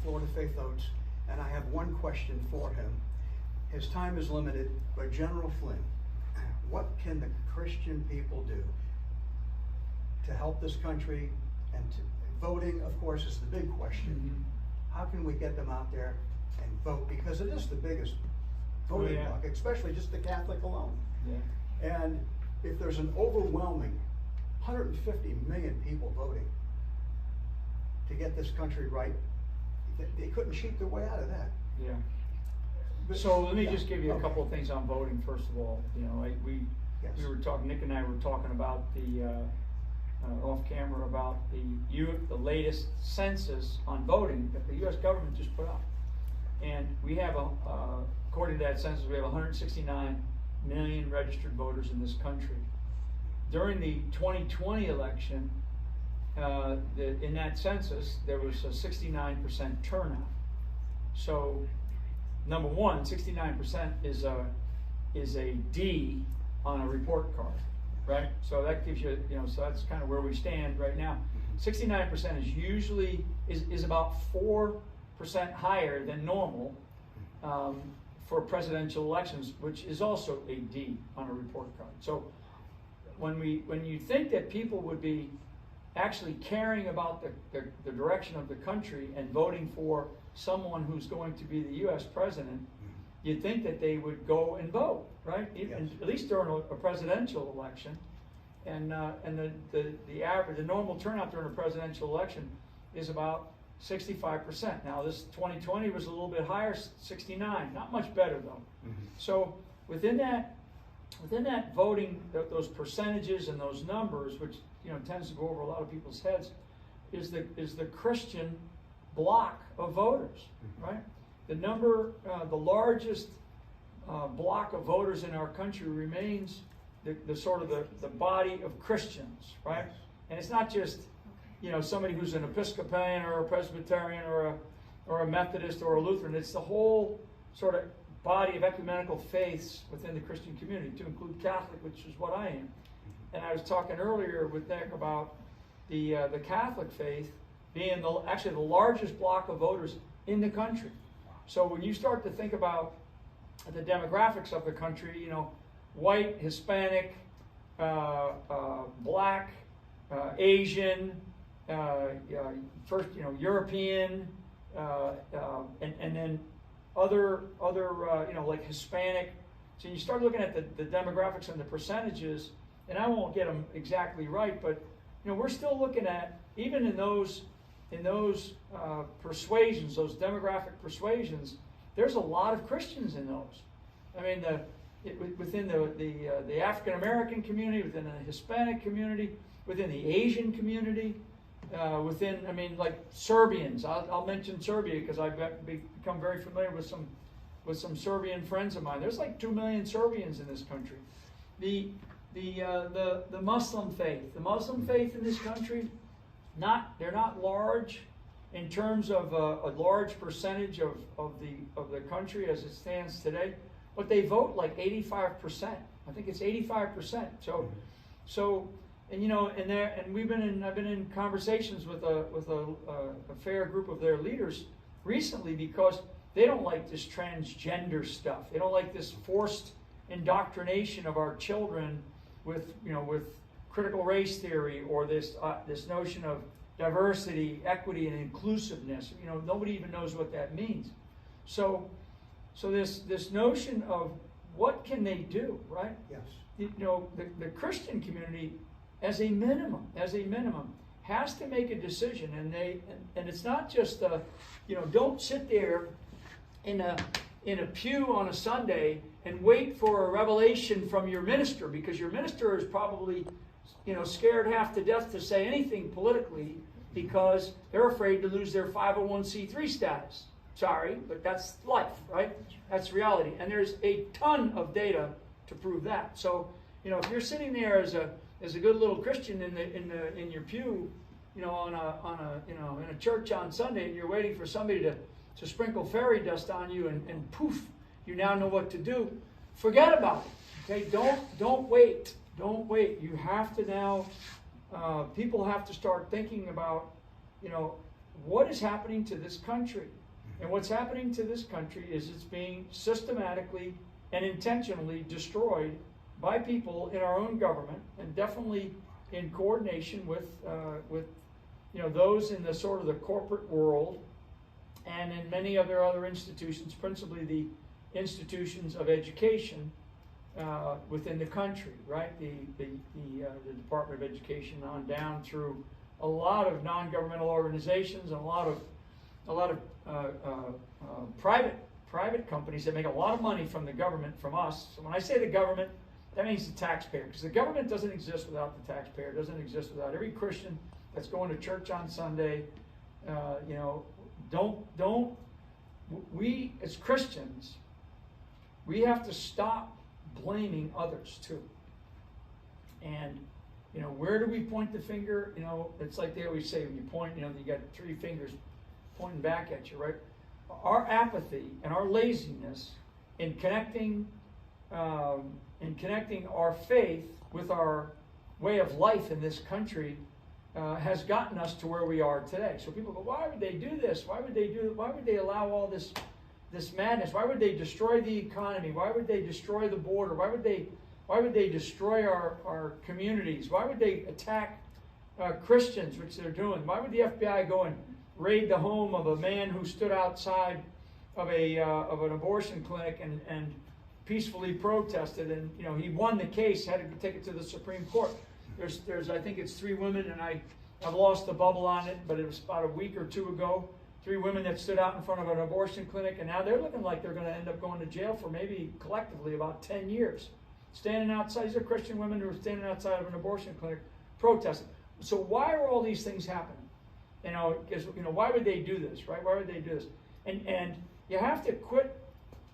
Florida Faith Oats, and I have one question for him. His time is limited, but General Flynn, what can the Christian people do to help this country? And voting, of course, is the big question. Mm-hmm. How can we get them out there and vote? Because it is the biggest voting bloc, especially just the Catholic alone. Yeah. And if there's an overwhelming 150 million people voting to get this country right, they couldn't cheat their way out of that. Yeah. But, so let me just give you a couple of things on voting. First of all, you know, we were talking. Nick and I were talking about the off camera about the latest census on voting that the U.S. government just put out, and we have according to that census, we have 169 million registered voters in this country. During the 2020 election, in that census, there was a 69% turnout. So, number one, 69% is a D on a report card, right? So that gives you, so that's kind of where we stand right now. 69% is usually is about 4% higher than normal for presidential elections, which is also a D on a report card. So when you think that people would be actually caring about the direction of the country and voting for someone who's going to be the U.S. president, you'd think that they would go and vote, right? Even, at least during a presidential election. And the normal turnout during a presidential election is about 65%. Now this 2020 was a little bit higher, 69. Not much better though. Mm-hmm. So within that voting, those percentages and those numbers, which tends to go over a lot of people's heads, is the Christian block of voters, mm-hmm. right? The largest block of voters in our country remains the sort of the body of Christians, right? And it's not just somebody who's an Episcopalian or a Presbyterian or a Methodist or a Lutheran. It's the whole sort of body of ecumenical faiths within the Christian community, to include Catholic, which is what I am. And I was talking earlier with Nick about the Catholic faith being actually the largest block of voters in the country. So when you start to think about the demographics of the country, white, Hispanic, black, Asian, first European, and then other like Hispanic. So you start looking at the demographics and the percentages, and I won't get them exactly right, but we're still looking at, even in those persuasions, those demographic persuasions, there's a lot of Christians in those. I mean, within the African American community, within the Hispanic community, within the Asian community, like Serbians. I'll mention Serbia because I've become very familiar with some Serbian friends of mine. There's like 2 million Serbians in this country. The Muslim faith. The Muslim faith in this country, they're not large in terms of a large percentage of the country as it stands today, but they vote like 85%. I think it's 85%. So and I've been in conversations with a fair group of their leaders recently, because they don't like this transgender stuff. They don't like this forced indoctrination of our children with critical race theory, or this notion of diversity, equity, and inclusiveness. Nobody even knows what that means. So this notion of what can they do, right? Yes. The Christian community, as a minimum, has to make a decision, and it's not just don't sit there in a pew on a Sunday and wait for a revelation from your minister, because your minister is probably scared half to death to say anything politically because they're afraid to lose their 501c3 status. Sorry, but that's life, right? That's reality, and there's a ton of data to prove that. So if you're sitting there as a good little Christian in your pew, in a church on Sunday, and you're waiting for somebody to sprinkle fairy dust on you, and poof, you now know what to do. Forget about it. Okay, don't wait. Don't wait. You have to now. People have to start thinking about, what is happening to this country? And what's happening to this country is it's being systematically and intentionally destroyed by people in our own government, and definitely in coordination with those in the sort of the corporate world, and in many other institutions, principally the institutions of education within the country, right? The Department of Education on down through a lot of non-governmental organizations and a lot of private companies that make a lot of money from the government, from us. So when I say the government, that means the taxpayer, because the government doesn't exist without the taxpayer. It doesn't exist without every Christian that's going to church on Sunday. We as Christians, we have to stop blaming others too. And where do we point the finger? It's like they always say, when you point, you got 3 fingers pointing back at you, right? Our apathy and our laziness in connecting our faith with our way of life in this country has gotten us to where we are today. So people go, why would they do this? Why would they allow all this madness? Why would they destroy the economy? Why would they destroy the border? Why would they destroy our communities? Why would they attack Christians, which they're doing? Why would the FBI go and raid the home of a man who stood outside of an abortion clinic and peacefully protested, and he won the case, had to take it to the Supreme Court. There's I think it's 3 women, and I've lost the bubble on it, but it was about a week or 2 ago. 3 women that stood out in front of an abortion clinic, and now they're looking like they're going to end up going to jail for maybe collectively about 10 years. Standing outside, these are Christian women who are standing outside of an abortion clinic protesting. So why are all these things happening? Because why would they do this, right? Why would they do this? And you have to quit,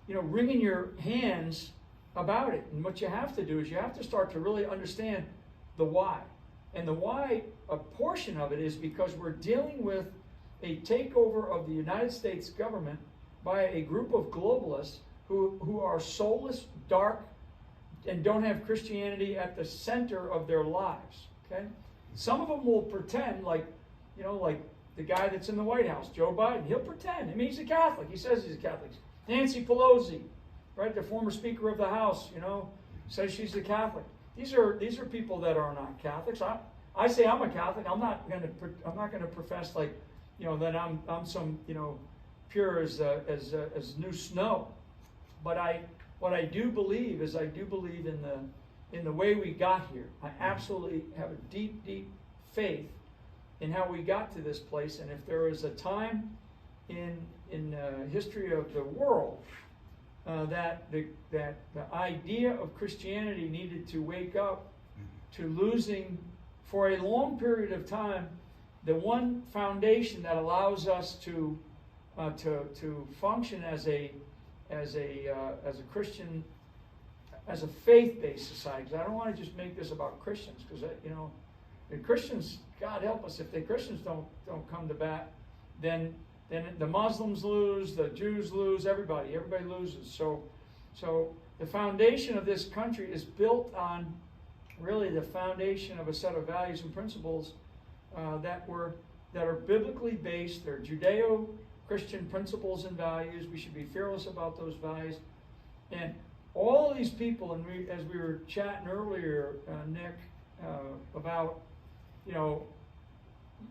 wringing your hands about it. And what you have to do is you have to start to really understand the why. And the why, a portion of it is because we're dealing with a takeover of the United States government by a group of globalists who are soulless, dark, and don't have Christianity at the center of their lives. Okay? Some of them will pretend like the guy that's in the White House, Joe Biden, he'll pretend. I mean, he's a Catholic. He says he's a Catholic. Nancy Pelosi, right, the former Speaker of the House, says she's a Catholic. These are people that are not Catholics. I say I'm a Catholic. I'm not going to profess like, that I'm some pure as new snow. But what I do believe is I do believe in the way we got here. I absolutely have a deep, deep faith in how we got to this place. And if there is a time in the history of the world that the idea of Christianity needed to wake up to losing for a long period of time the one foundation that allows us to function as a Christian, as a faith-based society. Because I don't want to just make this about Christians, because the Christians, God help us, if the Christians don't come to bat, then the Muslims lose, the Jews lose, everybody loses. So the foundation of this country is built on really the foundation of a set of values and principles that are biblically based. They're Judeo-Christian principles and values. We should be fearless about those values. And all of these people, and as we were chatting earlier, Nick, about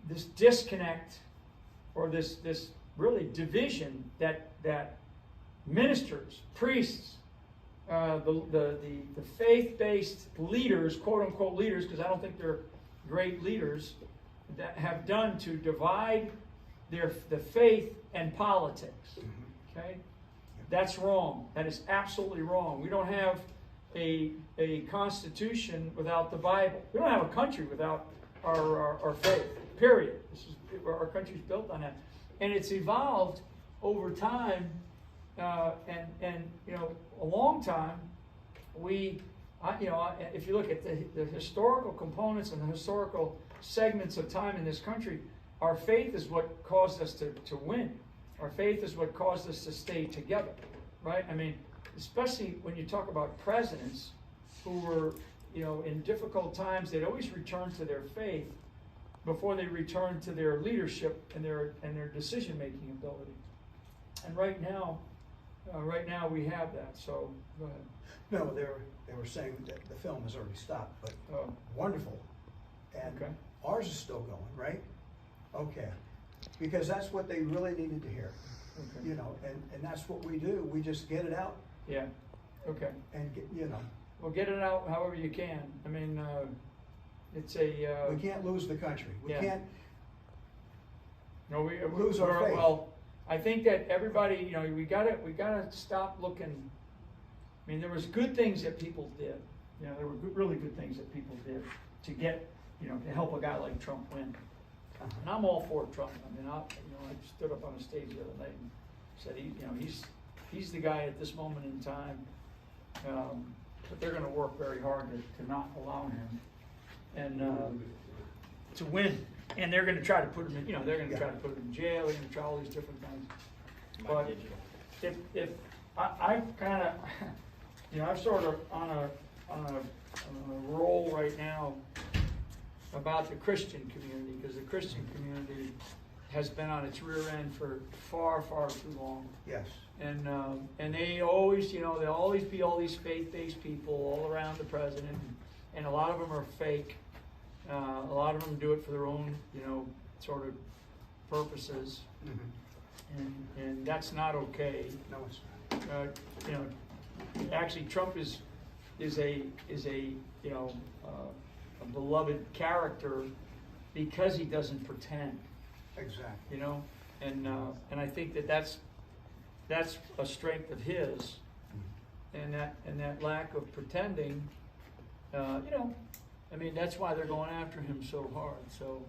this disconnect or this really division that ministers, priests, the faith-based leaders, quote-unquote leaders, because I don't think they're great leaders, that have done to divide the faith and politics. Okay? That's wrong. That is absolutely wrong. We don't have a constitution without the Bible. We don't have a country without our faith, period. Our country's built on that. And it's evolved over time, and a long time. If you look at the historical components and the historical segments of time in this country, our faith is what caused us to win. Our faith is what caused us to stay together, right? I mean, especially when you talk about presidents who were, in difficult times, they'd always return to their faith. before they return to their leadership and their decision-making ability. And right now we have that. So go ahead. No, they were saying that the film has already stopped, but wonderful. And okay. Ours is still going, right? Okay. Because that's what they really needed to hear. Okay. You know, and that's what we do. We just get it out. Yeah. Okay. And get, you know. Well, get it out however you can. I mean, it's a. We can't lose the country. We can't. No, we lose our faith. Well, I think that everybody, you know, we gotta stop looking. I mean, there was good things that people did. You know, there were really good things that people did to get, you know, to help a guy like Trump win. And I'm all for Trump. I mean, I stood up on a stage the other night and said, he's the guy at this moment in time. But they're going to work very hard to not allow him and to win. And they're going to try to put him in, you know, they're going to try to put him in jail. They're going to try all these different things. But if I kind of, you know, I'm sort of on a roll right now about the Christian community, because the Christian community has been on its rear end for far, far too long. Yes. And they always, you know, there'll always be all these faith-based people all around the president, and a lot of them are fake. A lot of them do it for their own, you know, sort of purposes, and that's not okay. No, it's not. You know, actually, Trump is a you know a beloved character because he doesn't pretend. Exactly. You know, and I think that's a strength of his, and that lack of pretending. You know, I mean, that's why they're going after him so hard. So.